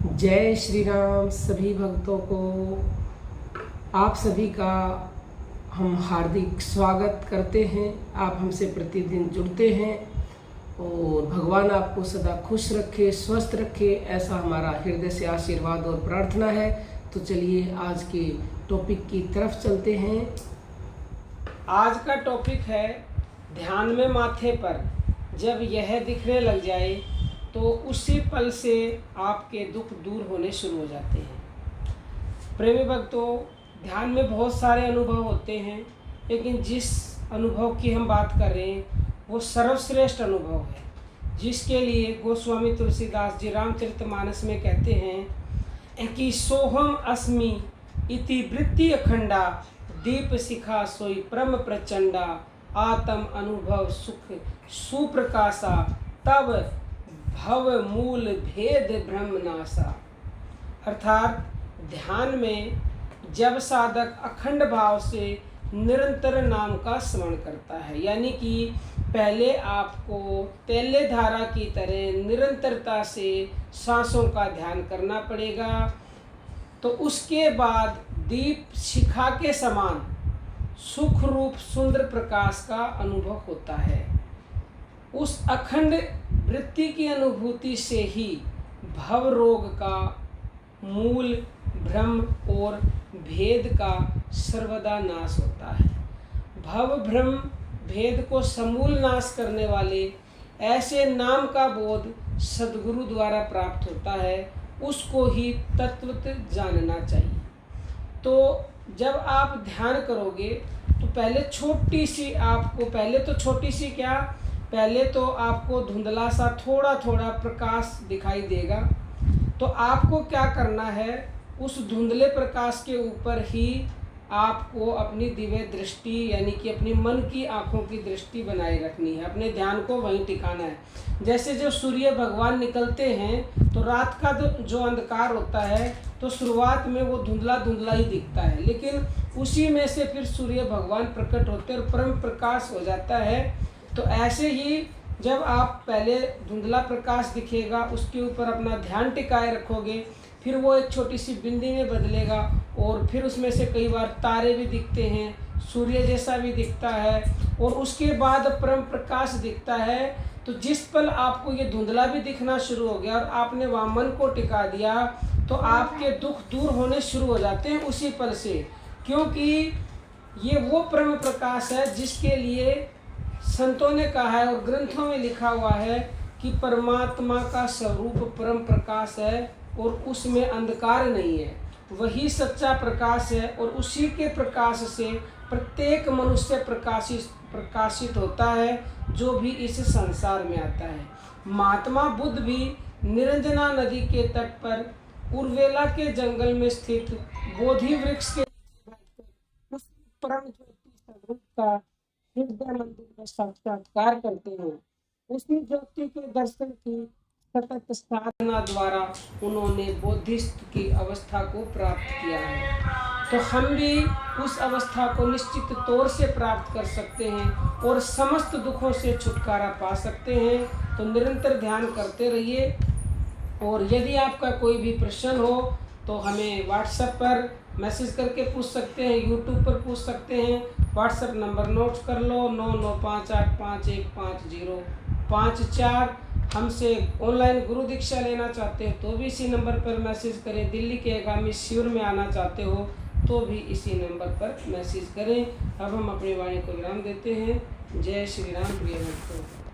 जय श्री राम। सभी भक्तों को आप सभी का हम हार्दिक स्वागत करते हैं। आप हमसे प्रतिदिन जुड़ते हैं और भगवान आपको सदा खुश रखे, स्वस्थ रखे, ऐसा हमारा हृदय से आशीर्वाद और प्रार्थना है। तो चलिए आज के टॉपिक की तरफ चलते हैं। आज का टॉपिक है ध्यान में माथे पर जब यह दिखने लग जाए तो उसी पल से आपके दुख दूर होने शुरू हो जाते हैं। प्रेमी भक्तों, ध्यान में बहुत सारे अनुभव होते हैं, लेकिन जिस अनुभव की हम बात कर रहे हैं वो सर्वश्रेष्ठ अनुभव है, जिसके लिए गोस्वामी तुलसीदास जी रामचरितमानस में कहते हैं कि सोहम अस्मि इति वृत्ति अखंडा दीप शिखा सोई परम प्रचंडा आत्म अनुभव सुख सुप्रकाशा तब भव मूल भेद ब्रह्म नासा। अर्थात ध्यान में जब साधक अखंड भाव से निरंतर नाम का स्मरण करता है, यानी कि पहले आपको तेले धारा की तरह निरंतरता से सांसों का ध्यान करना पड़ेगा, तो उसके बाद दीप शिखा के समान सुख रूप सुंदर प्रकाश का अनुभव होता है। उस अखंड वृत्ति की अनुभूति से ही भव रोग का मूल भ्रम और भेद का सर्वदा नाश होता है। भव भ्रम भेद को समूल नाश करने वाले ऐसे नाम का बोध सद्गुरु द्वारा प्राप्त होता है, उसको ही तत्वतः जानना चाहिए। तो जब आप ध्यान करोगे तो पहले छोटी सी क्या, पहले तो आपको धुंधला सा थोड़ा थोड़ा प्रकाश दिखाई देगा। तो आपको क्या करना है, उस धुंधले प्रकाश के ऊपर ही आपको अपनी दिव्य दृष्टि यानी कि अपनी मन की आँखों की दृष्टि बनाए रखनी है, अपने ध्यान को वहीं टिकाना है। जैसे जब सूर्य भगवान निकलते हैं तो रात का जो अंधकार होता है तो शुरुआत में वो धुंधला धुंधला ही दिखता है, लेकिन उसी में से फिर सूर्य भगवान प्रकट होते हैं और परम प्रकाश हो जाता है। तो ऐसे ही जब आप पहले धुंधला प्रकाश दिखेगा, उसके ऊपर अपना ध्यान टिकाए रखोगे, फिर वो एक छोटी सी बिंदी में बदलेगा और फिर उसमें से कई बार तारे भी दिखते हैं, सूर्य जैसा भी दिखता है और उसके बाद परम प्रकाश दिखता है। तो जिस पल आपको ये धुंधला भी दिखना शुरू हो गया और आपने वहाँ मन को टिका दिया तो आपके दुख दूर होने शुरू हो जाते हैं उसी पल से, क्योंकि ये वो परम प्रकाश है जिसके लिए संतों ने कहा है और ग्रंथों में लिखा हुआ है कि परमात्मा का स्वरूप परम प्रकाश है और उसमें अंधकार नहीं है, वही सच्चा प्रकाश है और उसी के प्रकाश से प्रत्येक मनुष्य प्रकाशित होता है जो भी इस संसार में आता है। महात्मा बुद्ध भी निरंजना नदी के तट पर उर्वेला के जंगल में स्थित बोधि वृक्ष के उस परम ज्योति स्वरूप का हृदय मंदिर में साक्षात्कार करते हैं। उसी ज्योति के दर्शन की सतत साधना द्वारा उन्होंने बोधिस्थ की अवस्था को प्राप्त किया है। तो हम भी उस अवस्था को निश्चित तौर से प्राप्त कर सकते हैं और समस्त दुखों से छुटकारा पा सकते हैं। तो निरंतर ध्यान करते रहिए और यदि आपका कोई भी प्रश्न हो तो हमें व्हाट्सएप पर मैसेज करके पूछ सकते हैं, यूट्यूब पर पूछ सकते हैं। व्हाट्सएप नंबर नोट कर लो 9958515054। हमसे ऑनलाइन गुरु दीक्षा लेना चाहते हो तो भी इसी नंबर पर मैसेज करें। दिल्ली के आगामी शिविर में आना चाहते हो तो भी इसी नंबर पर मैसेज करें। अब हम अपनी वाणी को विराम देते हैं। जय श्री राम प्रिय भक्तों।